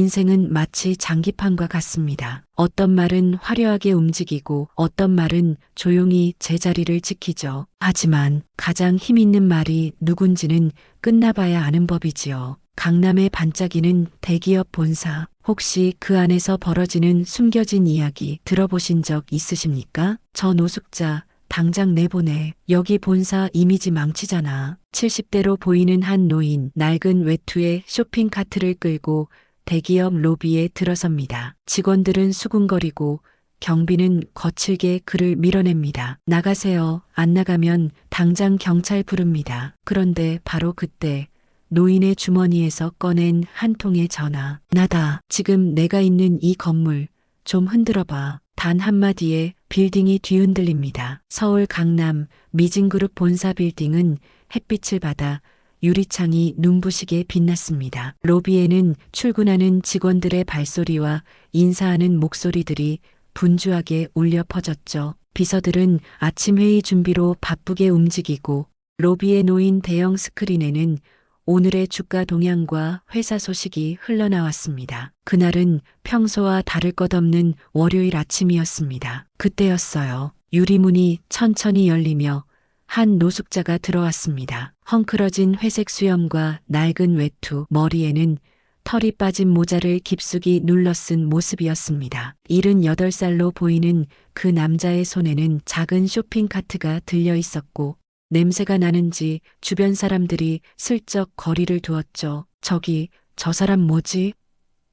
인생은 마치 장기판과 같습니다. 어떤 말은 화려하게 움직이고 어떤 말은 조용히 제자리를 지키죠. 하지만 가장 힘 있는 말이 누군지는 끝나봐야 아는 법이지요. 강남의 반짝이는 대기업 본사. 혹시 그 안에서 벌어지는 숨겨진 이야기 들어보신 적 있으십니까? 저 노숙자 당장 내보내. 여기 본사 이미지 망치잖아. 70대로 보이는 한 노인 낡은 외투에 쇼핑카트를 끌고 대기업 로비에 들어섭니다. 직원들은 수군거리고 경비는 거칠게 그를 밀어냅니다. 나가세요. 안 나가면 당장 경찰 부릅니다. 그런데 바로 그때 노인의 주머니에서 꺼낸 한 통의 전화. 나다. 지금 내가 있는 이 건물 좀 흔들어봐. 단 한마디에 빌딩이 뒤흔들립니다. 서울 강남 미진그룹 본사 빌딩은 햇빛을 받아 유리창이 눈부시게 빛났습니다. 로비에는 출근하는 직원들의 발소리와 인사하는 목소리들이 분주하게 울려 퍼졌죠. 비서들은 아침 회의 준비로 바쁘게 움직이고 로비에 놓인 대형 스크린에는 오늘의 주가 동향과 회사 소식이 흘러나왔습니다. 그날은 평소와 다를 것 없는 월요일 아침이었습니다. 그때였어요. 유리문이 천천히 열리며 한 노숙자가 들어왔습니다. 헝클어진 회색 수염과 낡은 외투, 머리에는 털이 빠진 모자를 깊숙이 눌러 쓴 모습이었습니다. 78살로 보이는 그 남자의 손에는 작은 쇼핑카트가 들려 있었고 냄새가 나는지 주변 사람들이 슬쩍 거리를 두었죠. 저기, 저 사람 뭐지?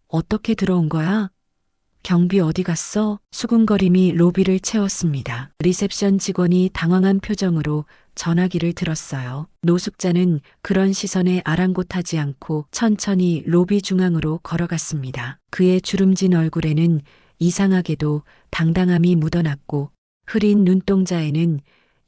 어떻게 들어온 거야? 경비 어디 갔어? 수군거림이 로비를 채웠습니다. 리셉션 직원이 당황한 표정으로 전화기를 들었어요. 노숙자는 그런 시선에 아랑곳하지 않고 천천히 로비 중앙으로 걸어갔습니다. 그의 주름진 얼굴에는 이상하게도 당당함이 묻어났고 흐린 눈동자에는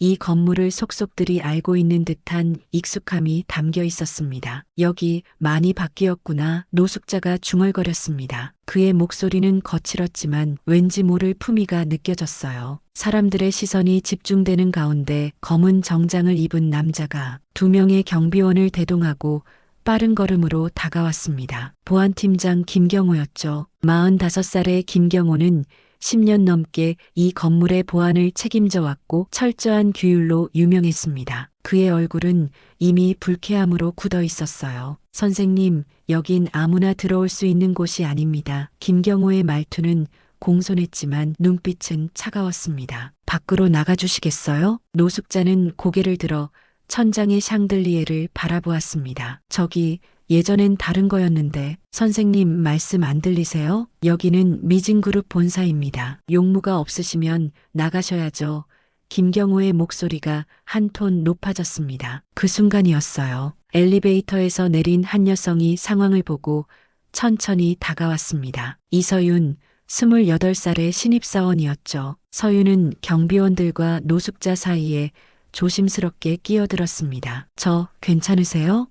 이 건물을 속속들이 알고 있는 듯한 익숙함이 담겨 있었습니다. 여기 많이 바뀌었구나. 노숙자가 중얼거렸습니다. 그의 목소리는 거칠었지만 왠지 모를 품위가 느껴졌어요. 사람들의 시선이 집중되는 가운데 검은 정장을 입은 남자가 2명의 경비원을 대동하고 빠른 걸음으로 다가왔습니다. 보안팀장 김경호였죠. 45살의 김경호는 10년 넘게 이 건물의 보안을 책임져 왔고 철저한 규율로 유명했습니다. 그의 얼굴은 이미 불쾌함으로 굳어 있었어요. 선생님, 여긴 아무나 들어올 수 있는 곳이 아닙니다. 김경호의 말투는 공손했지만 눈빛은 차가웠습니다. 밖으로 나가주시겠어요? 노숙자는 고개를 들어 천장의 샹들리에를 바라보았습니다. 저기 예전엔 다른 거였는데 선생님 말씀 안 들리세요? 여기는 미진그룹 본사입니다. 용무가 없으시면 나가셔야죠. 김경호의 목소리가 한 톤 높아졌습니다. 그 순간이었어요. 엘리베이터에서 내린 한 여성이 상황을 보고 천천히 다가왔습니다. 이서윤, 28살의 신입사원이었죠. 서윤은 경비원들과 노숙자 사이에 조심스럽게 끼어들었습니다. 저 괜찮으세요?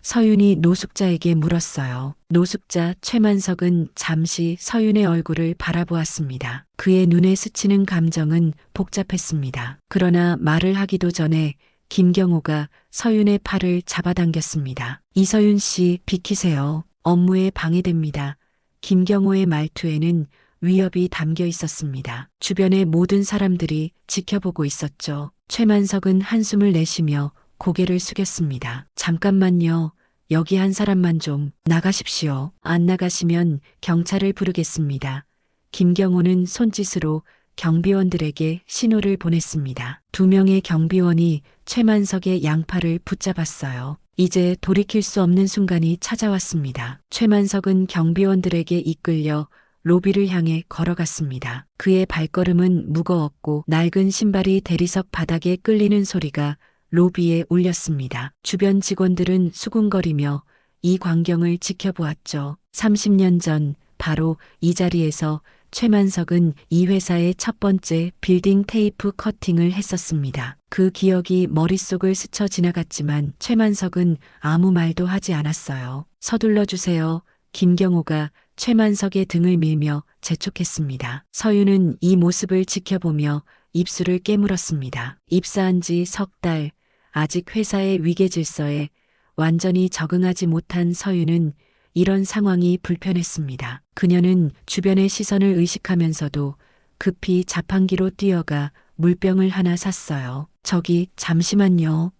서윤이 노숙자에게 물었어요. 노숙자 최만석은 잠시 서윤의 얼굴을 바라보았습니다. 그의 눈에 스치는 감정은 복잡했습니다. 그러나 말을 하기도 전에 김경호가 서윤의 팔을 잡아당겼습니다. 이서윤 씨, 비키세요. 업무에 방해됩니다. 김경호의 말투에는 위협이 담겨 있었습니다. 주변의 모든 사람들이 지켜보고 있었죠. 최만석은 한숨을 내쉬며 고개를 숙였습니다. 잠깐만요. 여기 한 사람만 좀 나가십시오. 안 나가시면 경찰을 부르겠습니다. 김경호는 손짓으로 경비원들에게 신호를 보냈습니다. 2명의 경비원이 최만석의 양팔을 붙잡았어요. 이제 돌이킬 수 없는 순간이 찾아왔습니다. 최만석은 경비원들에게 이끌려 로비를 향해 걸어갔습니다. 그의 발걸음은 무거웠고 낡은 신발이 대리석 바닥에 끌리는 소리가 로비에 울렸습니다. 주변 직원들은 수군거리며 이 광경을 지켜보았죠. 30년 전 바로 이 자리에서 최만석은 이 회사의 첫 번째 빌딩 테이프 커팅을 했었습니다. 그 기억이 머릿속을 스쳐 지나갔지만 최만석은 아무 말도 하지 않았어요. 서둘러 주세요. 김경호가 최만석의 등을 밀며 재촉했습니다. 서윤은 이 모습을 지켜보며 입술을 깨물었습니다. 입사한 지 석 달, 아직 회사의 위계 질서에 완전히 적응하지 못한 서윤은 이런 상황이 불편했습니다. 그녀는 주변의 시선을 의식하면서도 급히 자판기로 뛰어가 물병을 하나 샀어요. 저기 잠시만요.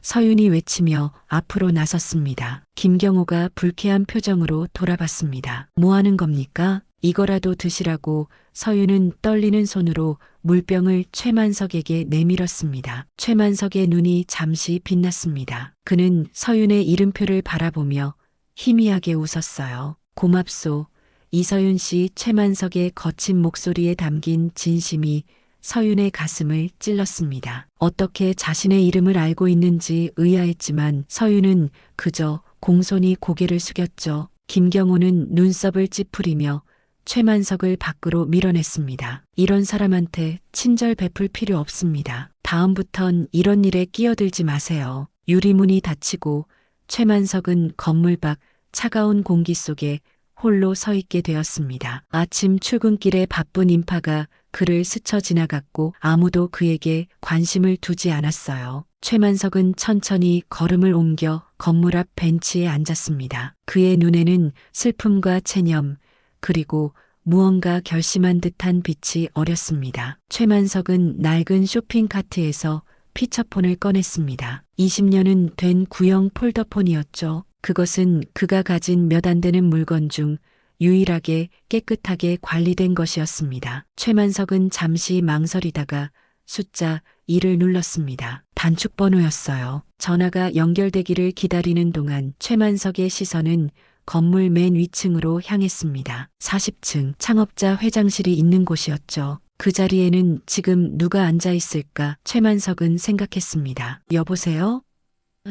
서윤이 외치며 앞으로 나섰습니다. 김경호가 불쾌한 표정으로 돌아봤습니다. 뭐 하는 겁니까? 이거라도 드시라고 서윤은 떨리는 손으로 물병을 최만석에게 내밀었습니다. 최만석의 눈이 잠시 빛났습니다. 그는 서윤의 이름표를 바라보며 희미하게 웃었어요. 고맙소. 이서윤 씨. 최만석의 거친 목소리에 담긴 진심이 서윤의 가슴을 찔렀습니다. 어떻게 자신의 이름을 알고 있는지 의아했지만 서윤은 그저 공손히 고개를 숙였죠. 김경호는 눈썹을 찌푸리며 최만석을 밖으로 밀어냈습니다. 이런 사람한테 친절 베풀 필요 없습니다. 다음부턴 이런 일에 끼어들지 마세요. 유리문이 닫히고 최만석은 건물 밖 차가운 공기 속에 홀로 서 있게 되었습니다. 아침 출근길에 바쁜 인파가 그를 스쳐 지나갔고 아무도 그에게 관심을 두지 않았어요. 최만석은 천천히 걸음을 옮겨 건물 앞 벤치에 앉았습니다. 그의 눈에는 슬픔과 체념, 그리고 무언가 결심한 듯한 빛이 어렸습니다. 최만석은 낡은 쇼핑카트에서 피처폰을 꺼냈습니다. 20년은 된 구형 폴더폰이었죠. 그것은 그가 가진 몇 안 되는 물건 중 유일하게 깨끗하게 관리된 것이었습니다. 최만석은 잠시 망설이다가 숫자 2를 눌렀습니다. 단축번호였어요. 전화가 연결되기를 기다리는 동안 최만석의 시선은 건물 맨 위층으로 향했습니다. 40층 창업자 회장실이 있는 곳이었죠. 그 자리에는 지금 누가 앉아 있을까 최만석은 생각했습니다. 여보세요?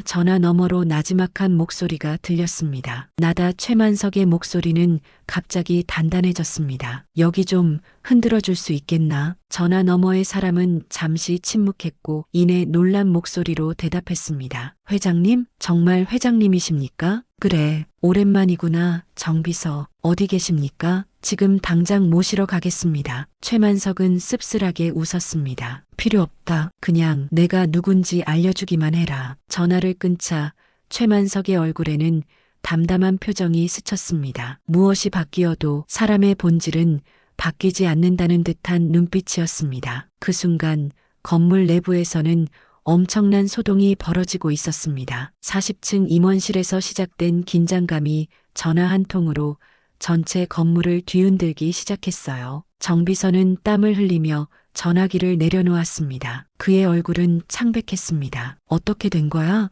전화 너머로 나지막한 목소리가 들렸습니다. 나다. 최만석의 목소리는 갑자기 단단해졌습니다. 여기 좀 흔들어 줄 수 있겠나? 전화 너머의 사람은 잠시 침묵했고 이내 놀란 목소리로 대답했습니다. 회장님? 정말 회장님이십니까? 그래, 오랜만이구나. 정비서, 어디 계십니까? 지금 당장 모시러 가겠습니다. 최만석은 씁쓸하게 웃었습니다. 필요 없다. 그냥 내가 누군지 알려주기만 해라. 전화를 끊자 최만석의 얼굴에는 담담한 표정이 스쳤습니다. 무엇이 바뀌어도 사람의 본질은 바뀌지 않는다는 듯한 눈빛이었습니다. 그 순간 건물 내부에서는 엄청난 소동이 벌어지고 있었습니다. 40층 임원실에서 시작된 긴장감이 전화 한 통으로 전체 건물을 뒤흔들기 시작했어요. 정비서는 땀을 흘리며 전화기를 내려놓았습니다. 그의 얼굴은 창백했습니다. 어떻게 된 거야?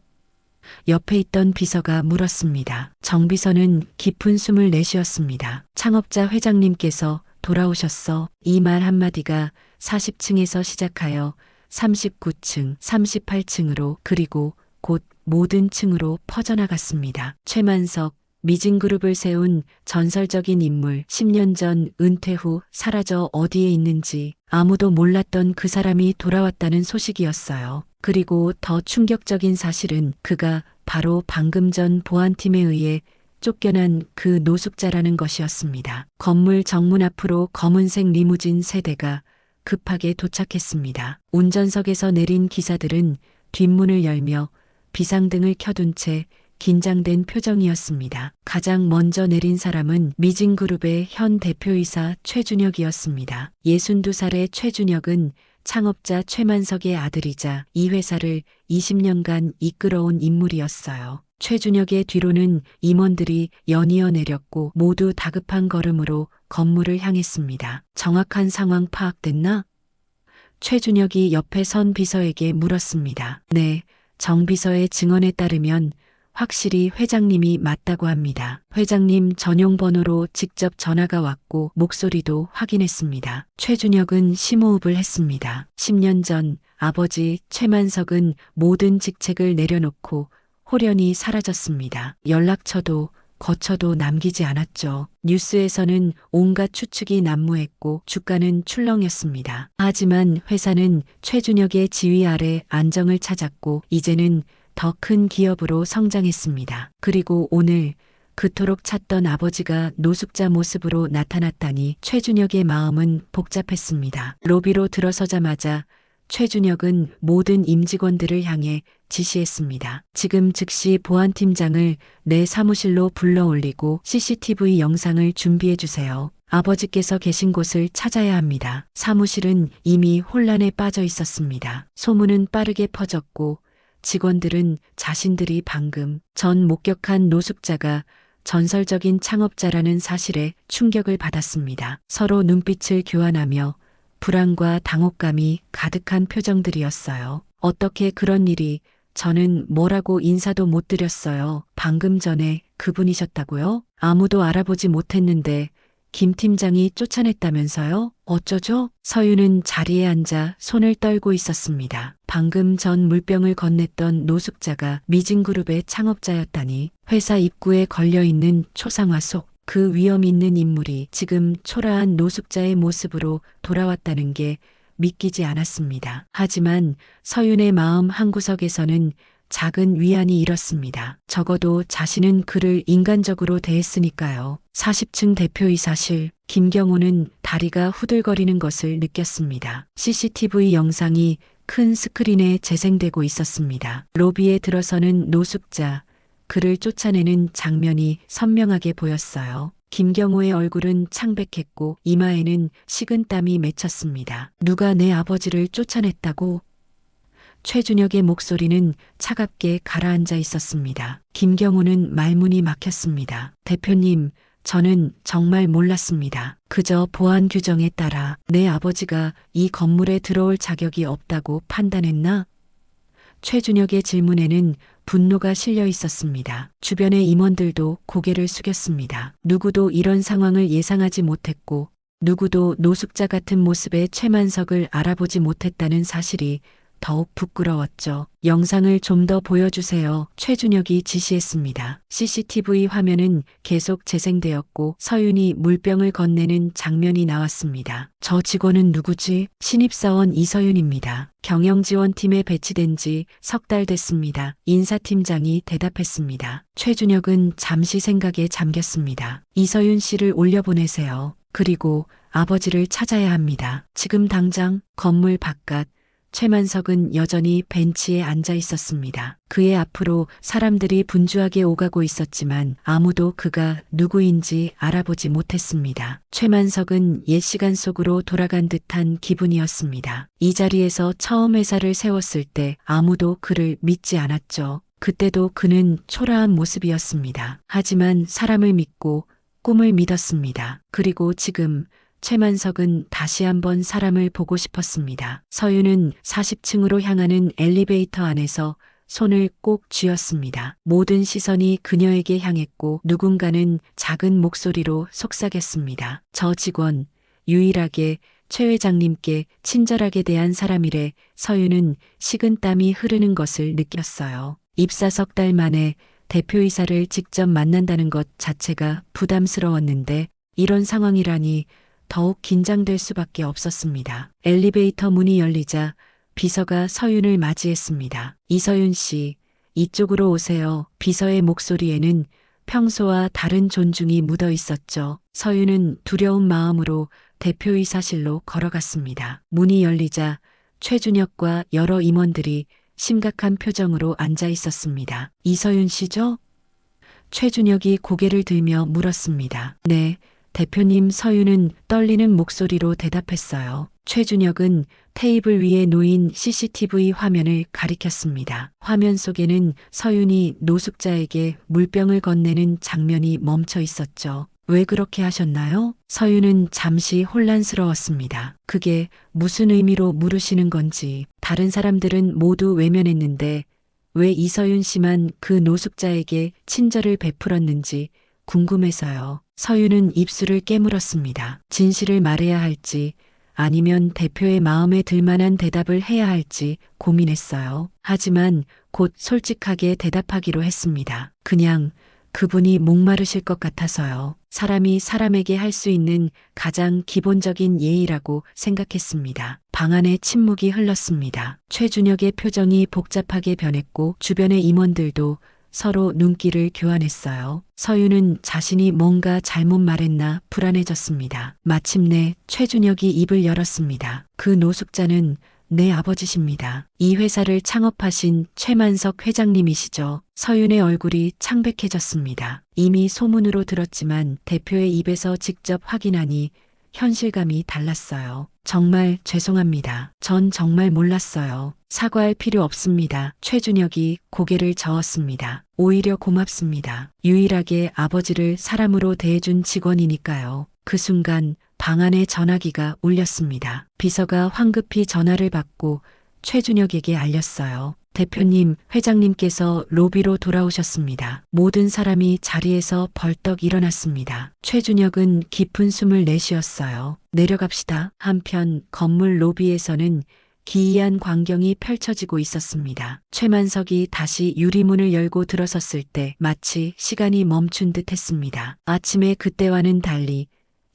옆에 있던 비서가 물었습니다. 정비서는 깊은 숨을 내쉬었습니다. 창업자 회장님께서 돌아오셨어. 이 말 한마디가 40층에서 시작하여 39층, 38층으로 그리고 곧 모든 층으로 퍼져나갔습니다. 최만석, 미진그룹을 세운 전설적인 인물, 10년 전 은퇴 후 사라져 어디에 있는지 아무도 몰랐던 그 사람이 돌아왔다는 소식이었어요. 그리고 더 충격적인 사실은 그가 바로 방금 전 보안팀에 의해 쫓겨난 그 노숙자라는 것이었습니다. 건물 정문 앞으로 검은색 리무진 세 대가 급하게 도착했습니다. 운전석에서 내린 기사들은 뒷문을 열며 비상등을 켜둔 채 긴장된 표정이었습니다. 가장 먼저 내린 사람은 미진그룹의 현 대표이사 최준혁이었습니다. 62살의 최준혁은 창업자 최만석의 아들이자 이 회사를 20년간 이끌어온 인물이었어요. 최준혁의 뒤로는 임원들이 연이어 내렸고 모두 다급한 걸음으로 건물을 향했습니다. 정확한 상황 파악됐나? 최준혁이 옆에 선 비서에게 물었습니다. 네, 정 비서의 증언에 따르면 확실히 회장님이 맞다고 합니다. 회장님 전용 번호로 직접 전화가 왔고 목소리도 확인했습니다. 최준혁은 심호흡을 했습니다. 10년 전 아버지 최만석은 모든 직책을 내려놓고 홀연히 사라졌습니다. 연락처도 거처도 남기지 않았죠. 뉴스에서는 온갖 추측이 난무했고 주가는 출렁였습니다. 하지만 회사는 최준혁의 지휘 아래 안정을 찾았고 이제는 더 큰 기업으로 성장했습니다. 그리고 오늘 그토록 찾던 아버지가 노숙자 모습으로 나타났다니 최준혁의 마음은 복잡했습니다. 로비로 들어서자마자 최준혁은 모든 임직원들을 향해 지시했습니다. 지금 즉시 보안팀장을 내 사무실로 불러올리고 CCTV 영상을 준비해 주세요. 아버지께서 계신 곳을 찾아야 합니다. 사무실은 이미 혼란에 빠져 있었습니다. 소문은 빠르게 퍼졌고 직원들은 자신들이 방금 전 목격한 노숙자가 전설적인 창업자라는 사실에 충격을 받았습니다. 서로 눈빛을 교환하며 불안과 당혹감이 가득한 표정들이었어요. 어떻게 그런 일이, 저는 뭐라고 인사도 못 드렸어요. 방금 전에 그분이셨다고요? 아무도 알아보지 못했는데 김 팀장이 쫓아냈다면서요? 어쩌죠? 서윤은 자리에 앉아 손을 떨고 있었습니다. 방금 전 물병을 건넸던 노숙자가 미진그룹의 창업자였다니. 회사 입구에 걸려있는 초상화 속 그 위험 있는 인물이 지금 초라한 노숙자의 모습으로 돌아왔다는 게 믿기지 않았습니다. 하지만 서윤의 마음 한구석에서는 작은 위안이 일었습니다. 적어도 자신은 그를 인간적으로 대했으니까요. 40층 대표이사실, 김경호는 다리가 후들거리는 것을 느꼈습니다. CCTV 영상이 큰 스크린에 재생되고 있었습니다. 로비에 들어서는 노숙자, 그를 쫓아내는 장면이 선명하게 보였어요. 김경호의 얼굴은 창백했고 이마에는 식은땀이 맺혔습니다. 누가 내 아버지를 쫓아냈다고? 최준혁의 목소리는 차갑게 가라앉아 있었습니다. 김경호는 말문이 막혔습니다. 대표님, 저는 정말 몰랐습니다. 그저 보안 규정에 따라 내 아버지가 이 건물에 들어올 자격이 없다고 판단했나? 최준혁의 질문에는 분노가 실려 있었습니다. 주변의 임원들도 고개를 숙였습니다. 누구도 이런 상황을 예상하지 못했고 누구도 노숙자 같은 모습의 최만석을 알아보지 못했다는 사실이 더욱 부끄러웠죠. 영상을 좀 더 보여주세요. 최준혁이 지시했습니다. CCTV 화면은 계속 재생되었고 서윤이 물병을 건네는 장면이 나왔습니다. 저 직원은 누구지? 신입사원 이서윤입니다. 경영지원팀에 배치된 지 석 달 됐습니다. 인사팀장이 대답했습니다. 최준혁은 잠시 생각에 잠겼습니다. 이서윤 씨를 올려보내세요. 그리고 아버지를 찾아야 합니다. 지금 당장. 건물 바깥. 최만석은 여전히 벤치에 앉아 있었습니다. 그의 앞으로 사람들이 분주하게 오가고 있었지만 아무도 그가 누구인지 알아보지 못했습니다. 최만석은 옛 시간 속으로 돌아간 듯한 기분이었습니다. 이 자리에서 처음 회사를 세웠을 때 아무도 그를 믿지 않았죠. 그때도 그는 초라한 모습이었습니다. 하지만 사람을 믿고 꿈을 믿었습니다. 그리고 지금 최만석은 다시 한번 사람을 보고 싶었습니다. 서윤은 40층으로 향하는 엘리베이터 안에서 손을 꼭 쥐었습니다. 모든 시선이 그녀에게 향했고 누군가는 작은 목소리로 속삭였습니다. 저 직원, 유일하게 최 회장님께 친절하게 대한 사람이래. 서윤은 식은땀이 흐르는 것을 느꼈어요. 입사 석 달 만에 대표이사를 직접 만난다는 것 자체가 부담스러웠는데 이런 상황이라니 더욱 긴장될 수밖에 없었습니다. 엘리베이터 문이 열리자 비서가 서윤을 맞이했습니다. 이서윤 씨, 이쪽으로 오세요. 비서의 목소리에는 평소와 다른 존중이 묻어 있었죠. 서윤은 두려운 마음으로 대표이사실로 걸어갔습니다. 문이 열리자 최준혁과 여러 임원들이 심각한 표정으로 앉아 있었습니다. 이서윤 씨죠? 최준혁이 고개를 들며 물었습니다. 네. 대표님. 서윤은 떨리는 목소리로 대답했어요. 최준혁은 테이블 위에 놓인 CCTV 화면을 가리켰습니다. 화면 속에는 서윤이 노숙자에게 물병을 건네는 장면이 멈춰 있었죠. 왜 그렇게 하셨나요? 서윤은 잠시 혼란스러웠습니다. 그게 무슨 의미로 물으시는 건지. 다른 사람들은 모두 외면했는데 왜 이서윤 씨만 그 노숙자에게 친절을 베풀었는지 궁금해서요. 서윤은 입술을 깨물었습니다. 진실을 말해야 할지 아니면 대표의 마음에 들만한 대답을 해야 할지 고민했어요. 하지만 곧 솔직하게 대답하기로 했습니다. 그냥 그분이 목마르실 것 같아서요. 사람이 사람에게 할 수 있는 가장 기본적인 예의라고 생각했습니다. 방 안에 침묵이 흘렀습니다. 최준혁의 표정이 복잡하게 변했고 주변의 임원들도 서로 눈길을 교환했어요. 서윤은 자신이 뭔가 잘못 말했나 불안해졌습니다. 마침내 최준혁이 입을 열었습니다. 그 노숙자는 네, 아버지십니다. 이 회사를 창업하신 최만석 회장님이시죠. 서윤의 얼굴이 창백해졌습니다. 이미 소문으로 들었지만 대표의 입에서 직접 확인하니 현실감이 달랐어요. 정말 죄송합니다. 전 정말 몰랐어요. 사과할 필요 없습니다. 최준혁이 고개를 저었습니다. 오히려 고맙습니다. 유일하게 아버지를 사람으로 대해준 직원이니까요. 그 순간 방 안에 전화기가 울렸습니다. 비서가 황급히 전화를 받고 최준혁에게 알렸어요. 대표님, 회장님께서 로비로 돌아오셨습니다. 모든 사람이 자리에서 벌떡 일어났습니다. 최준혁은 깊은 숨을 내쉬었어요. 내려갑시다. 한편 건물 로비에서는 기이한 광경이 펼쳐지고 있었습니다. 최만석이 다시 유리문을 열고 들어섰을 때 마치 시간이 멈춘 듯 했습니다. 아침에 그때와는 달리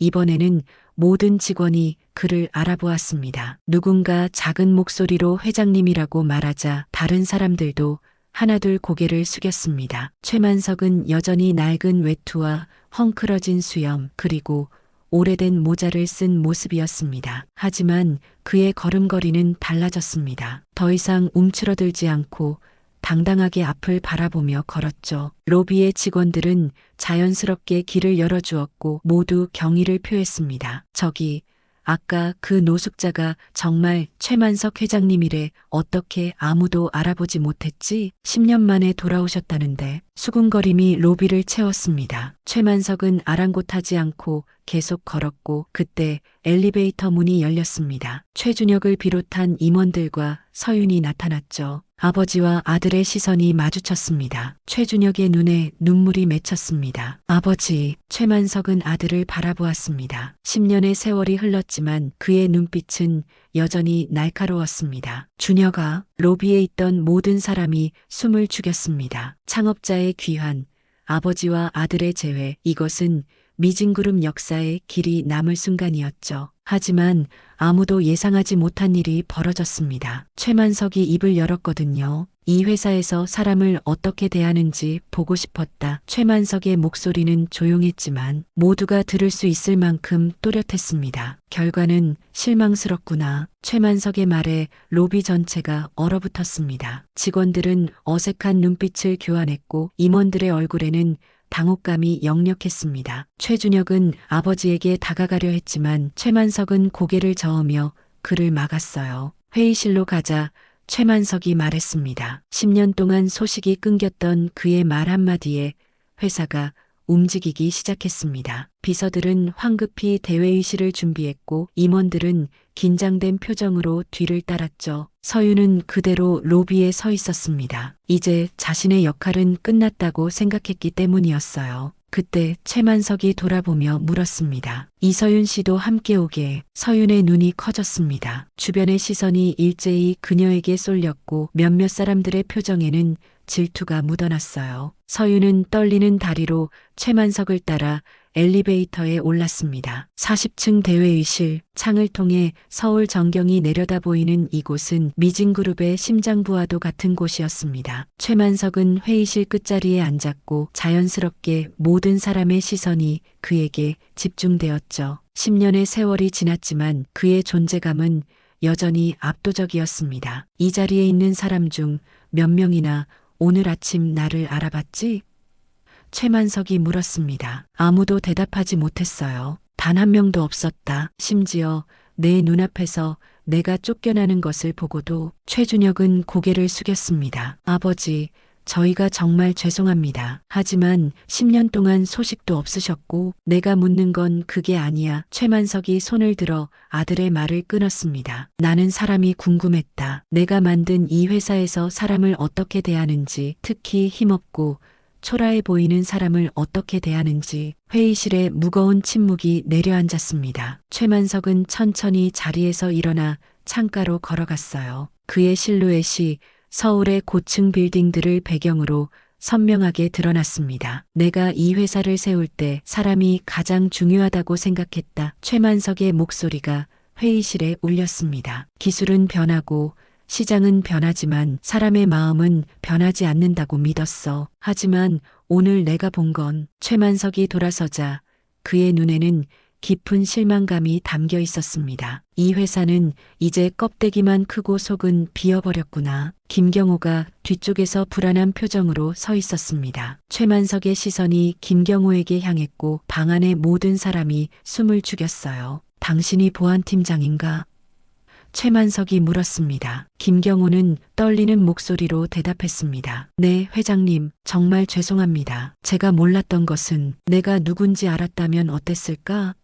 이번에는 모든 직원이 그를 알아보았습니다. 누군가 작은 목소리로 회장님이라고 말하자 다른 사람들도 하나둘 고개를 숙였습니다. 최만석은 여전히 낡은 외투와 헝클어진 수염 그리고 오래된 모자를 쓴 모습이었습니다. 하지만 그의 걸음걸이는 달라졌습니다. 더 이상 움츠러들지 않고 당당하게 앞을 바라보며 걸었죠. 로비의 직원들은 자연스럽게 길을 열어주었고 모두 경의를 표했습니다. 저기 아까 그 노숙자가 정말 최만석 회장님이래. 어떻게 아무도 알아보지 못했지? 10년 만에 돌아오셨다는데. 수군거림이 로비를 채웠습니다. 최만석은 아랑곳하지 않고 계속 걸었고 그때 엘리베이터 문이 열렸습니다. 최준혁을 비롯한 임원들과 서윤이 나타났죠. 아버지와 아들의 시선이 마주쳤습니다. 최준혁의 눈에 눈물이 맺혔습니다. 아버지, 최만석은 아들을 바라보았습니다. 10년의 세월이 흘렀지만 그의 눈빛은 여전히 날카로웠습니다. 준혁아, 로비에 있던 모든 사람이 숨을 죽였습니다. 창업자의 귀환, 아버지와 아들의 재회, 이것은 미진그룹 역사에 길이 남을 순간이었죠. 하지만 아무도 예상하지 못한 일이 벌어졌습니다. 최만석이 입을 열었거든요. 이 회사에서 사람을 어떻게 대하는지 보고 싶었다. 최만석의 목소리는 조용했지만 모두가 들을 수 있을 만큼 또렷했습니다. 결과는 실망스럽구나. 최만석의 말에 로비 전체가 얼어붙었습니다. 직원들은 어색한 눈빛을 교환했고 임원들의 얼굴에는 당혹감이 역력했습니다. 최준혁은 아버지에게 다가가려 했지만 최만석은 고개를 저으며 그를 막았어요. 회의실로 가자 최만석이 말했습니다. 10년 동안 소식이 끊겼던 그의 말 한마디에 회사가 움직이기 시작했습니다. 비서들은 황급히 대회의실을 준비했고 임원들은 긴장된 표정으로 뒤를 따랐죠. 서윤은 그대로 로비에 서 있었습니다. 이제 자신의 역할은 끝났다고 생각했기 때문이었어요. 그때 최만석이 돌아보며 물었습니다. 이서윤 씨도 함께 오게. 서윤의 눈이 커졌습니다. 주변의 시선이 일제히 그녀에게 쏠렸고 몇몇 사람들의 표정에는 질투가 묻어났어요. 서윤은 떨리는 다리로 최만석을 따라 엘리베이터에 올랐습니다. 40층 대회의실, 창을 통해 서울 전경이 내려다 보이는 이곳은 미진그룹의 심장부와도 같은 곳이었습니다. 최만석은 회의실 끝자리에 앉았고 자연스럽게 모든 사람의 시선이 그에게 집중되었죠. 10년의 세월이 지났지만 그의 존재감은 여전히 압도적이었습니다. 이 자리에 있는 사람 중 몇 명이나 오늘 아침 나를 알아봤지? 최만석이 물었습니다. 아무도 대답하지 못했어요. 단 한 명도 없었다. 심지어 내 눈앞에서 내가 쫓겨나는 것을 보고도. 최준혁은 고개를 숙였습니다. 아버지, 저희가 정말 죄송합니다. 하지만 10년 동안 소식도 없으셨고 내가 묻는 건 그게 아니야. 최만석이 손을 들어 아들의 말을 끊었습니다. 나는 사람이 궁금했다. 내가 만든 이 회사에서 사람을 어떻게 대하는지, 특히 힘없고 초라해 보이는 사람을 어떻게 대하는지. 회의실에 무거운 침묵이 내려앉았습니다. 최만석은 천천히 자리에서 일어나 창가로 걸어갔어요. 그의 실루엣이 서울의 고층 빌딩들을 배경으로 선명하게 드러났습니다. 내가 이 회사를 세울 때 사람이 가장 중요하다고 생각했다. 최만석의 목소리가 회의실에 울렸습니다. 기술은 변하고 시장은 변하지만 사람의 마음은 변하지 않는다고 믿었어. 하지만 오늘 내가 본 건. 최만석이 돌아서자 그의 눈에는 깊은 실망감이 담겨 있었습니다. 이 회사는 이제 껍데기만 크고 속은 비어버렸구나. 김경호가 뒤쪽에서 불안한 표정으로 서 있었습니다. 최만석의 시선이 김경호에게 향했고 방 안의 모든 사람이 숨을 죽였어요. 당신이 보안팀장인가? 최만석이 물었습니다. 김경호는 떨리는 목소리로 대답했습니다. 네, 회장님, 정말 죄송합니다. 제가 몰랐던 것은 내가 누군지 알았다면 어땠을까?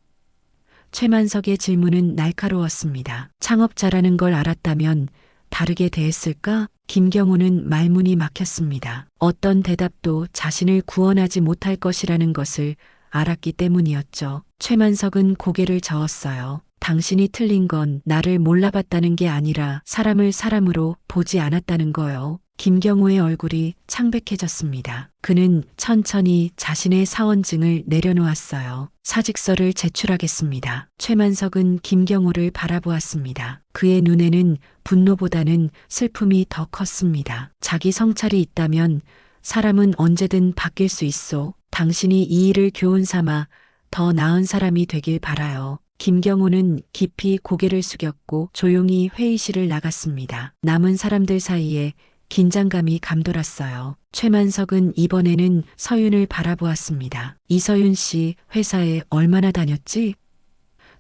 최만석의 질문은 날카로웠습니다. 창업자라는 걸 알았다면 다르게 대했을까? 김경호는 말문이 막혔습니다. 어떤 대답도 자신을 구원하지 못할 것이라는 것을 알았기 때문이었죠. 최만석은 고개를 저었어요. 당신이 틀린 건 나를 몰라봤다는 게 아니라 사람을 사람으로 보지 않았다는 거요. 김경호의 얼굴이 창백해졌습니다. 그는 천천히 자신의 사원증을 내려놓았어요. 사직서를 제출하겠습니다. 최만석은 김경호를 바라보았습니다. 그의 눈에는 분노보다는 슬픔이 더 컸습니다. 자기 성찰이 있다면 사람은 언제든 바뀔 수 있어. 당신이 이 일을 교훈 삼아 더 나은 사람이 되길 바라요. 김경호는 깊이 고개를 숙였고 조용히 회의실을 나갔습니다. 남은 사람들 사이에 긴장감이 감돌았어요. 최만석은 이번에는 서윤을 바라보았습니다. 이서윤 씨 회사에 얼마나 다녔지?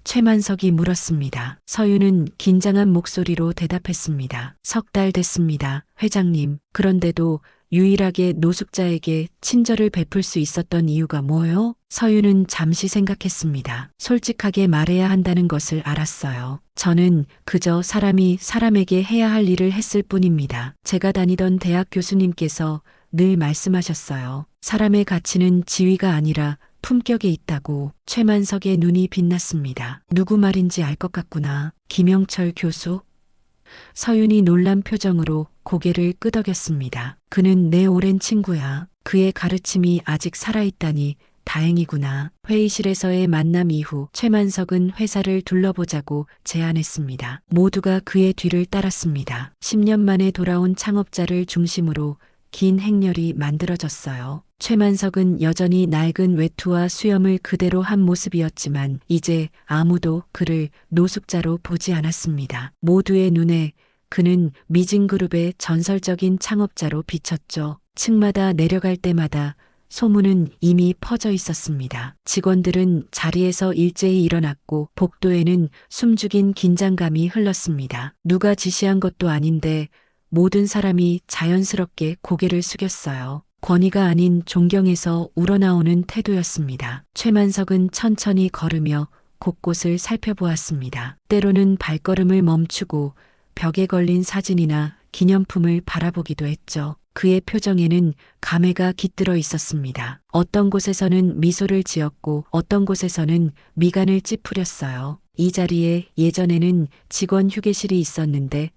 최만석이 물었습니다. 서윤은 긴장한 목소리로 대답했습니다. 3달 됐습니다. 회장님. 그런데도 유일하게 노숙자에게 친절을 베풀 수 있었던 이유가 뭐요? 서윤은 잠시 생각했습니다. 솔직하게 말해야 한다는 것을 알았어요. 저는 그저 사람이 사람에게 해야 할 일을 했을 뿐입니다. 제가 다니던 대학 교수님께서 늘 말씀하셨어요. 사람의 가치는 지위가 아니라 품격에 있다고. 최만석의 눈이 빛났습니다. 누구 말인지 알 것 같구나. 김영철 교수? 서윤이 놀란 표정으로 고개를 끄덕였습니다. 그는 내 오랜 친구야. 그의 가르침이 아직 살아있다니 다행이구나. 회의실에서의 만남 이후 최만석은 회사를 둘러보자고 제안했습니다. 모두가 그의 뒤를 따랐습니다. 10년 만에 돌아온 창업자를 중심으로 긴 행렬이 만들어졌어요. 최만석은 여전히 낡은 외투와 수염을 그대로 한 모습이었지만 이제 아무도 그를 노숙자로 보지 않았습니다. 모두의 눈에 그는 미진그룹의 전설적인 창업자로 비쳤죠. 층마다 내려갈 때마다 소문은 이미 퍼져 있었습니다. 직원들은 자리에서 일제히 일어났고 복도에는 숨죽인 긴장감이 흘렀습니다. 누가 지시한 것도 아닌데 모든 사람이 자연스럽게 고개를 숙였어요. 권위가 아닌 존경에서 우러나오는 태도였습니다. 최만석은 천천히 걸으며 곳곳을 살펴보았습니다. 때로는 발걸음을 멈추고 벽에 걸린 사진이나 기념품을 바라보기도 했죠. 그의 표정에는 감회가 깃들어 있었습니다. 어떤 곳에서는 미소를 지었고 어떤 곳에서는 미간을 찌푸렸어요. 이 자리에 예전에는 직원 휴게실이 있었는데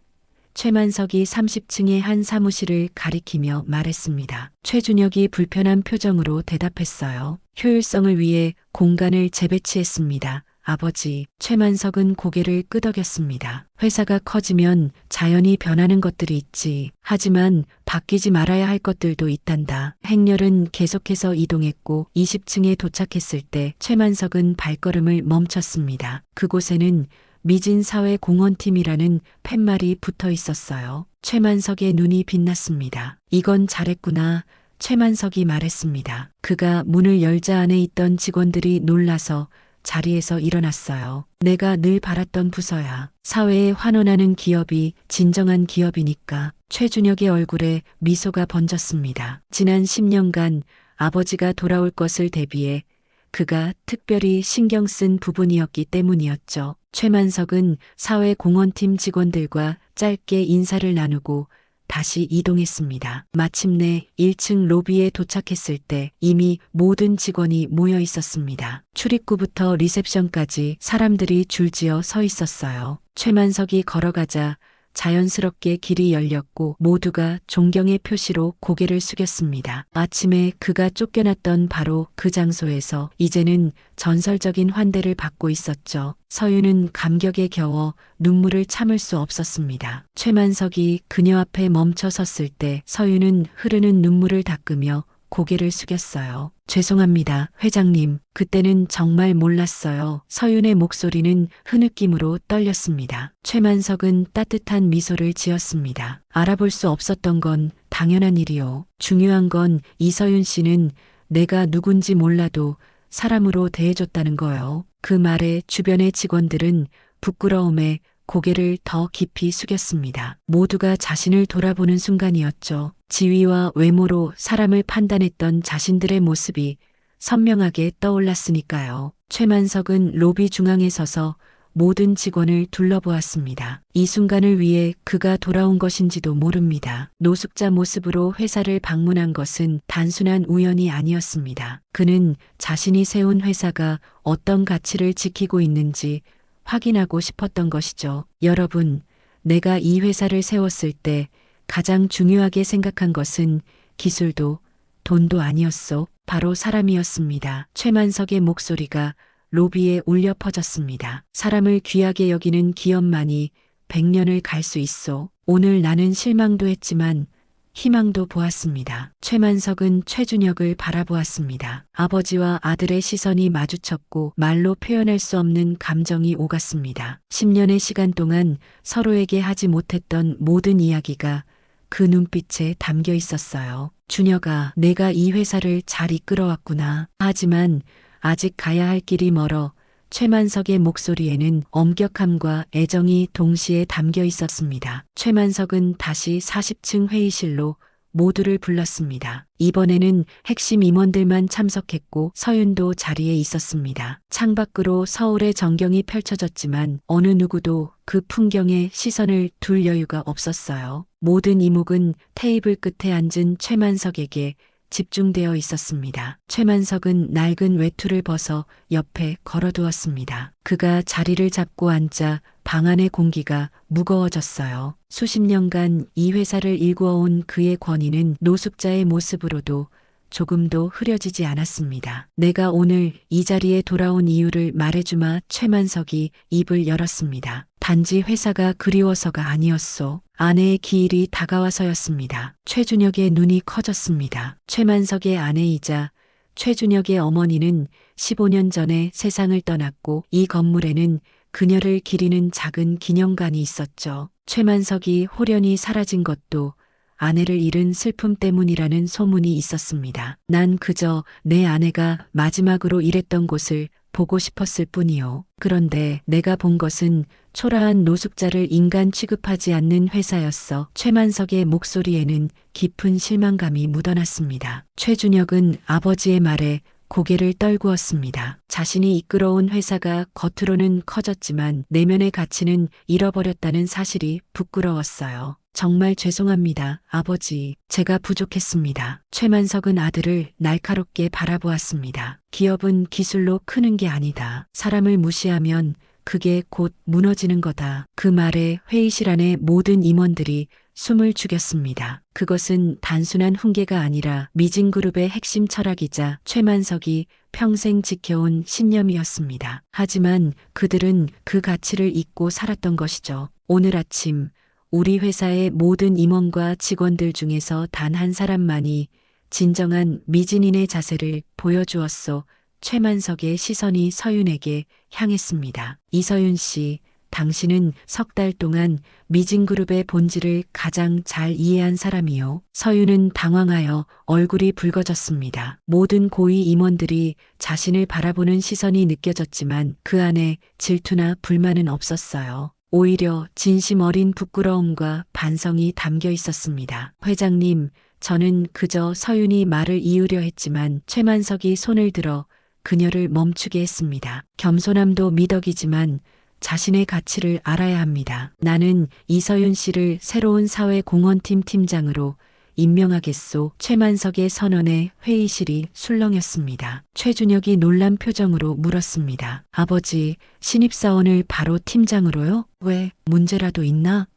최만석이 30층의 한 사무실을 가리키며 말했습니다. 최준혁이 불편한 표정으로 대답했어요. 효율성을 위해 공간을 재배치했습니다. 아버지. 최만석은 고개를 끄덕였습니다. 회사가 커지면 자연히 변하는 것들이 있지. 하지만 바뀌지 말아야 할 것들도 있단다. 행렬은 계속해서 이동했고 20층에 도착했을 때 최만석은 발걸음을 멈췄습니다. 그곳에는 미진사회공헌팀이라는 팻말이 붙어 있었어요. 최만석의 눈이 빛났습니다. 이건 잘했구나. 최만석이 말했습니다. 그가 문을 열자 안에 있던 직원들이 놀라서 자리에서 일어났어요. 내가 늘 바랐던 부서야. 사회에 환원하는 기업이 진정한 기업이니까. 최준혁의 얼굴에 미소가 번졌습니다. 지난 10년간 아버지가 돌아올 것을 대비해 그가 특별히 신경 쓴 부분이었기 때문이었죠. 최만석은 사회공헌팀 직원들과 짧게 인사를 나누고 다시 이동했습니다. 마침내 1층 로비에 도착했을 때 이미 모든 직원이 모여 있었습니다. 출입구부터 리셉션까지 사람들이 줄지어 서 있었어요. 최만석이 걸어가자 자연스럽게 길이 열렸고 모두가 존경의 표시로 고개를 숙였습니다. 아침에 그가 쫓겨났던 바로 그 장소에서 이제는 전설적인 환대를 받고 있었죠. 서윤은 감격에 겨워 눈물을 참을 수 없었습니다. 최만석이 그녀 앞에 멈춰 섰을 때 서윤은 흐르는 눈물을 닦으며 고개를 숙였어요. 죄송합니다, 회장님. 그때는 정말 몰랐어요. 서윤의 목소리는 흐느낌으로 떨렸습니다. 최만석은 따뜻한 미소를 지었습니다. 알아볼 수 없었던 건 당연한 일이요. 중요한 건 이서윤 씨는 내가 누군지 몰라도 사람으로 대해줬다는 거요. 그 말에 주변의 직원들은 부끄러움에 고개를 더 깊이 숙였습니다. 모두가 자신을 돌아보는 순간이었죠. 지위와 외모로 사람을 판단했던 자신들의 모습이 선명하게 떠올랐으니까요. 최만석은 로비 중앙에 서서 모든 직원을 둘러보았습니다. 이 순간을 위해 그가 돌아온 것인지도 모릅니다. 노숙자 모습으로 회사를 방문한 것은 단순한 우연이 아니었습니다. 그는 자신이 세운 회사가 어떤 가치를 지키고 있는지 확인하고 싶었던 것이죠. 여러분, 내가 이 회사를 세웠을 때 가장 중요하게 생각한 것은 기술도 돈도 아니었소. 바로 사람이었습니다. 최만석의 목소리가 로비에 울려 퍼졌습니다. 사람을 귀하게 여기는 기업만이 100년을 갈 수 있소. 오늘 나는 실망도 했지만 희망도 보았습니다. 최만석은 최준혁을 바라보았습니다. 아버지와 아들의 시선이 마주쳤고 말로 표현할 수 없는 감정이 오갔습니다. 10년의 시간 동안 서로에게 하지 못했던 모든 이야기가 그 눈빛에 담겨 있었어요. 준혁아, 내가 이 회사를 잘 이끌어왔구나. 하지만 아직 가야 할 길이 멀어. 최만석의 목소리에는 엄격함과 애정이 동시에 담겨 있었습니다. 최만석은 다시 40층 회의실로 모두를 불렀습니다. 이번에는 핵심 임원들만 참석했고 서윤도 자리에 있었습니다. 창밖으로 서울의 전경이 펼쳐졌지만 어느 누구도 그 풍경에 시선을 둘 여유가 없었어요. 모든 이목은 테이블 끝에 앉은 최만석에게 집중되어 있었습니다. 최만석은 낡은 외투를 벗어 옆에 걸어두었습니다. 그가 자리를 잡고 앉자 방 안의 공기가 무거워졌어요. 수십 년간 이 회사를 일구어온 그의 권위는 노숙자의 모습으로도 조금도 흐려지지 않았습니다. 내가 오늘 이 자리에 돌아온 이유를 말해주마. 최만석이 입을 열었습니다. 단지 회사가 그리워서가 아니었소. 아내의 기일이 다가와서였습니다. 최준혁의 눈이 커졌습니다. 최만석의 아내이자 최준혁의 어머니는 15년 전에 세상을 떠났고 이 건물에는 그녀를 기리는 작은 기념관이 있었죠. 최만석이 홀연히 사라진 것도 아내를 잃은 슬픔 때문이라는 소문이 있었습니다. 난 그저 내 아내가 마지막으로 일했던 곳을 보고 싶었을 뿐이요. 그런데 내가 본 것은 초라한 노숙자를 인간 취급하지 않는 회사였어. 최만석의 목소리에는 깊은 실망감이 묻어났습니다. 최준혁은 아버지의 말에 고개를 떨구었습니다. 자신이 이끌어온 회사가 겉으로는 커졌지만 내면의 가치는 잃어버렸다는 사실이 부끄러웠어요. 정말 죄송합니다, 아버지. 제가 부족했습니다. 최만석은 아들을 날카롭게 바라보았습니다. 기업은 기술로 크는 게 아니다. 사람을 무시하면 그게 곧 무너지는 거다. 그 말에 회의실 안의 모든 임원들이 숨을 죽였습니다. 그것은 단순한 훈계가 아니라 미진그룹의 핵심 철학이자 최만석이 평생 지켜온 신념이었습니다. 하지만 그들은 그 가치를 잊고 살았던 것이죠. 오늘 아침 우리 회사의 모든 임원과 직원들 중에서 단 한 사람만이 진정한 미진인의 자세를 보여주었소. 최만석의 시선이 서윤에게 향했습니다. 이서윤 씨, 당신은 석 달 동안 미진그룹의 본질을 가장 잘 이해한 사람이요. 서윤은 당황하여 얼굴이 붉어졌습니다. 모든 고위 임원들이 자신을 바라보는 시선이 느껴졌지만 그 안에 질투나 불만은 없었어요. 오히려 진심 어린 부끄러움과 반성이 담겨 있었습니다. 회장님, 저는 그저 서윤이 말을 이으려 했지만 최만석이 손을 들어 그녀를 멈추게 했습니다. 겸손함도 미덕이지만 자신의 가치를 알아야 합니다. 나는 이서윤 씨를 새로운 사회공헌팀 팀장으로 임명하겠소. 최만석의 선언에 회의실이 술렁였습니다. 최준혁이 놀란 표정으로 물었습니다. 아버지, 신입사원을 바로 팀장으로요? 왜, 문제라도 있나?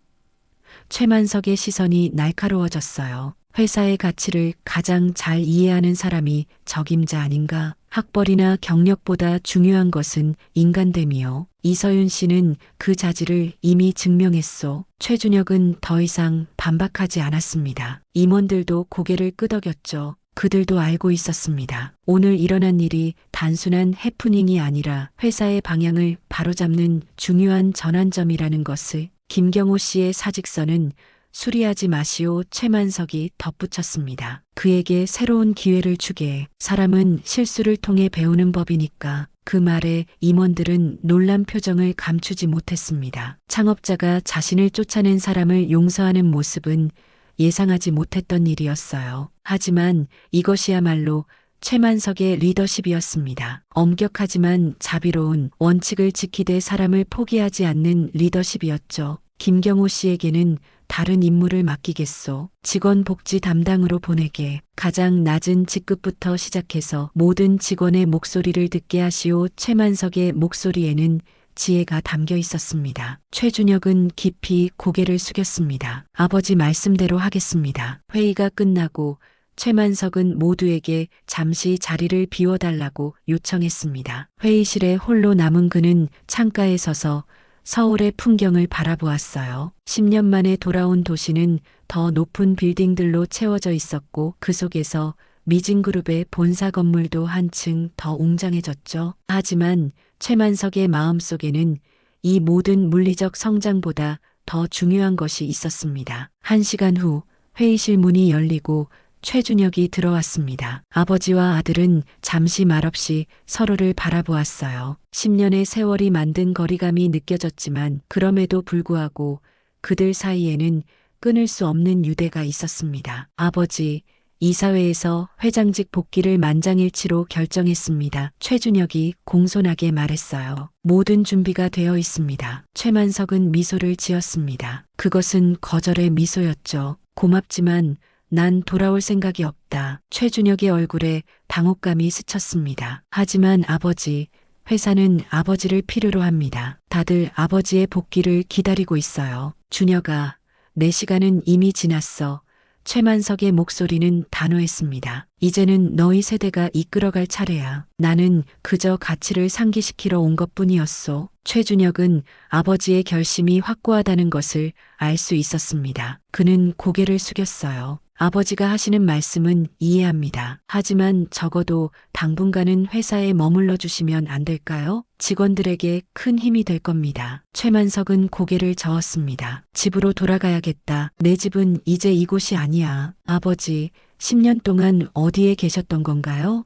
최만석의 시선이 날카로워졌어요. 회사의 가치를 가장 잘 이해하는 사람이 적임자 아닌가? 학벌이나 경력보다 중요한 것은 인간됨이요. 이서윤 씨는 그 자질을 이미 증명했소. 최준혁은 더 이상 반박하지 않았습니다. 임원들도 고개를 끄덕였죠. 그들도 알고 있었습니다. 오늘 일어난 일이 단순한 해프닝이 아니라 회사의 방향을 바로잡는 중요한 전환점이라는 것을 김경호 씨의 사직서는 수리하지 마시오 최만석이 덧붙였습니다. 그에게 새로운 기회를 주게. 사람은 실수를 통해 배우는 법이니까. 그 말에 임원들은 놀란 표정을 감추지 못했습니다. 창업자가 자신을 쫓아낸 사람을 용서하는 모습은 예상하지 못했던 일이었어요. 하지만 이것이야말로 최만석의 리더십이었습니다. 엄격하지만 자비로운 원칙을 지키되 사람을 포기하지 않는 리더십이었죠. 김경호 씨에게는 다른 임무를 맡기겠소. 직원 복지 담당으로 보내게. 가장 낮은 직급부터 시작해서 모든 직원의 목소리를 듣게 하시오. 최만석의 목소리에는 지혜가 담겨 있었습니다. 최준혁은 깊이 고개를 숙였습니다. 아버지 말씀대로 하겠습니다. 회의가 끝나고 최만석은 모두에게 잠시 자리를 비워달라고 요청했습니다. 회의실에 홀로 남은 그는 창가에 서서 서울의 풍경을 바라보았어요. 10년 만에 돌아온 도시는 더 높은 빌딩들로 채워져 있었고 그 속에서 미진그룹의 본사 건물도 한층 더 웅장해졌죠. 하지만 최만석의 마음속에는 이 모든 물리적 성장보다 더 중요한 것이 있었습니다. 1시간 후 회의실 문이 열리고 최준혁이 들어왔습니다. 아버지와 아들은 잠시 말없이 서로를 바라보았어요. 10년의 세월이 만든 거리감이 느껴졌지만 그럼에도 불구하고 그들 사이에는 끊을 수 없는 유대가 있었습니다. 아버지, 이사회에서 회장직 복귀를 만장일치로 결정했습니다. 최준혁이 공손하게 말했어요. 모든 준비가 되어 있습니다. 최만석은 미소를 지었습니다. 그것은 거절의 미소였죠. 고맙지만 난 돌아올 생각이 없다. 최준혁의 얼굴에 당혹감이 스쳤습니다. 하지만 아버지, 회사는 아버지를 필요로 합니다. 다들 아버지의 복귀를 기다리고 있어요. 준혁아, 내 시간은 이미 지났어. 최만석의 목소리는 단호했습니다. 이제는 너희 세대가 이끌어갈 차례야. 나는 그저 가치를 상기시키러 온 것뿐이었소. 최준혁은 아버지의 결심이 확고하다는 것을 알 수 있었습니다. 그는 고개를 숙였어요. 아버지가 하시는 말씀은 이해합니다. 하지만 적어도 당분간은 회사에 머물러 주시면 안 될까요? 직원들에게 큰 힘이 될 겁니다. 최만석은 고개를 저었습니다. 집으로 돌아가야겠다. 내 집은 이제 이곳이 아니야. 아버지, 10년 동안 어디에 계셨던 건가요?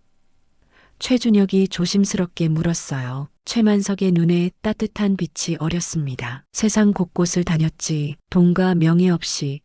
최준혁이 조심스럽게 물었어요. 최만석의 눈에 따뜻한 빛이 어렸습니다. 세상 곳곳을 다녔지. 돈과 명예 없이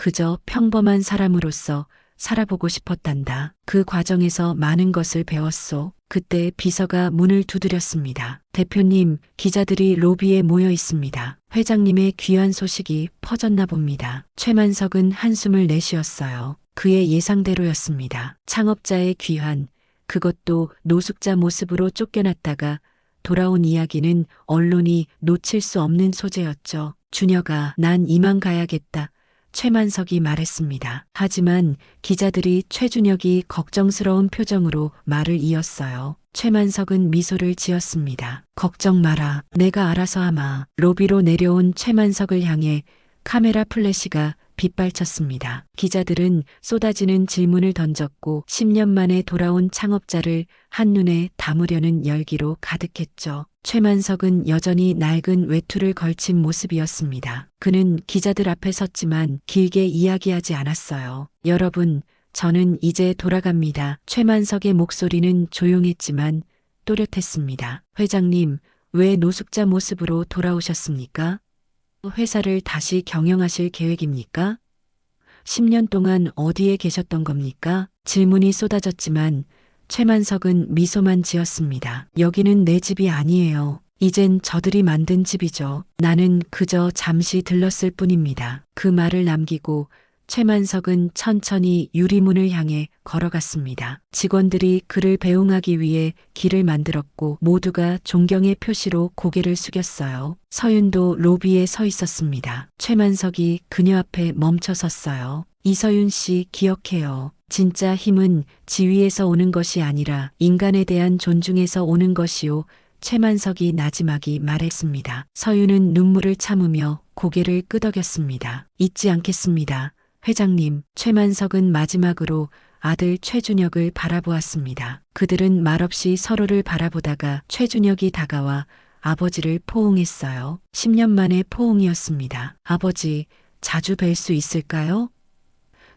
그저 평범한 사람으로서 살아보고 싶었단다. 그 과정에서 많은 것을 배웠소. 그때 비서가 문을 두드렸습니다. 대표님, 기자들이 로비에 모여 있습니다. 회장님의 귀한 소식이 퍼졌나 봅니다. 최만석은 한숨을 내쉬었어요. 그의 예상대로였습니다. 창업자의 귀환, 그것도 노숙자 모습으로 쫓겨났다가 돌아온 이야기는 언론이 놓칠 수 없는 소재였죠. 준혁아, 난 이만 가야겠다. 최만석이 말했습니다. 하지만 기자들이 최준혁이 걱정스러운 표정으로 말을 이었어요. 최만석은 미소를 지었습니다. 걱정 마라. 내가 알아서 하마. 로비로 내려온 최만석을 향해 카메라 플래시가 빗발쳤습니다. 기자들은 쏟아지는 질문을 던졌고 10년 만에 돌아온 창업자를 한눈에 담으려는 열기로 가득했죠. 최만석은 여전히 낡은 외투를 걸친 모습이었습니다. 그는 기자들 앞에 섰지만 길게 이야기하지 않았어요. 여러분, 저는 이제 돌아갑니다. 최만석의 목소리는 조용했지만 또렷했습니다. 회장님, 왜 노숙자 모습으로 돌아오셨습니까? 회사를 다시 경영하실 계획입니까? 10년 동안 어디에 계셨던 겁니까? 질문이 쏟아졌지만 최만석은 미소만 지었습니다. 여기는 내 집이 아니에요. 이젠 저들이 만든 집이죠. 나는 그저 잠시 들렀을 뿐입니다. 그 말을 남기고 최만석은 천천히 유리문을 향해 걸어갔습니다. 직원들이 그를 배웅하기 위해 길을 만들었고 모두가 존경의 표시로 고개를 숙였어요. 서윤도 로비에 서 있었습니다. 최만석이 그녀 앞에 멈춰 섰어요. 이서윤 씨 기억해요. 진짜 힘은 지위에서 오는 것이 아니라 인간에 대한 존중에서 오는 것이요. 최만석이 나지막이 말했습니다. 서윤은 눈물을 참으며 고개를 끄덕였습니다. 잊지 않겠습니다. 회장님, 최만석은 마지막으로 아들 최준혁을 바라보았습니다. 그들은 말없이 서로를 바라보다가 최준혁이 다가와 아버지를 포옹했어요. 10년 만의 포옹이었습니다. 아버지, 자주 뵐 수 있을까요?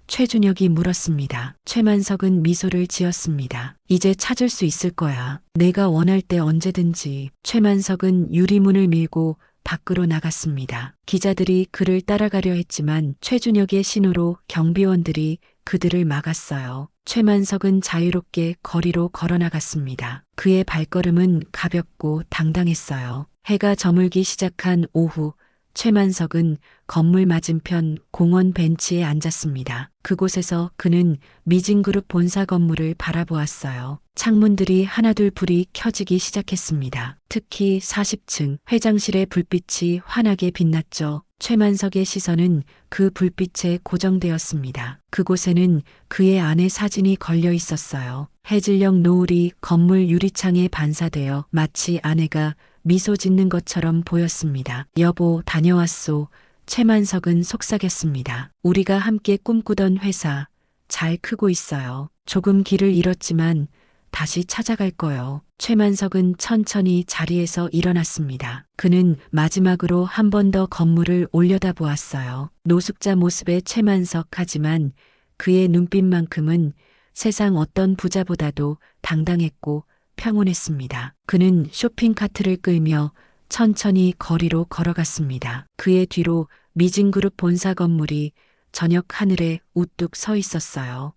최준혁이 물었습니다. 최만석은 미소를 지었습니다. 이제 찾을 수 있을 거야. 내가 원할 때 언제든지. 최만석은 유리문을 밀고 밖으로 나갔습니다. 기자들이 그를 따라가려 했지만 최준혁의 신호로 경비원들이 그들을 막았어요. 최만석은 자유롭게 거리로 걸어나갔습니다. 그의 발걸음은 가볍고 당당했어요. 해가 저물기 시작한 오후, 최만석은 건물 맞은편 공원 벤치에 앉았습니다. 그곳에서 그는 미진그룹 본사 건물을 바라보았어요. 창문들이 하나둘 불이 켜지기 시작했습니다. 특히 40층 회장실의 불빛이 환하게 빛났죠. 최만석의 시선은 그 불빛에 고정되었습니다. 그곳에는 그의 아내 사진이 걸려 있었어요. 해질녘 노을이 건물 유리창에 반사되어 마치 아내가 미소 짓는 것처럼 보였습니다. 여보, 다녀왔소. 최만석은 속삭였습니다. 우리가 함께 꿈꾸던 회사, 잘 크고 있어요. 조금 길을 잃었지만 다시 찾아갈 거요. 최만석은 천천히 자리에서 일어났습니다. 그는 마지막으로 한 번 더 건물을 올려다보았어요. 노숙자 모습의 최만석, 하지만 그의 눈빛만큼은 세상 어떤 부자보다도 당당했고 평온했습니다. 그는 쇼핑카트를 끌며 천천히 거리로 걸어갔습니다. 그의 뒤로 미진그룹 본사 건물이 저녁 하늘에 우뚝 서 있었어요.